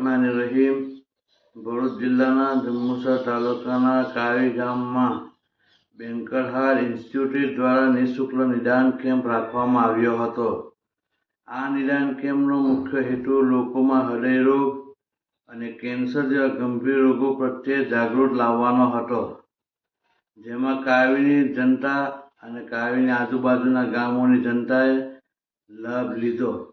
रहमान ભરૂચ જિલ્લાના જંબુસર તાલુકાના કાવી ગામમાં બેંકરહાર ઇન્સ્ટિટ્યૂટ દ્વારા નિઃશુલ્ક નિદાન કેમ્પ રાખવામાં આવ્યો હતો. આ નિદાન કેમ્પનો મુખ્ય હેતુ લોકોમાં હૃદયરોગ અને કેન્સર જેવા ગંભીર રોગો પ્રત્યે જાગૃતિ લાવવાનો હતો, જેમાં કાવીની જનતા અને કાવીની આજુબાજુના ગામોની જનતાએ લાભ લીધો.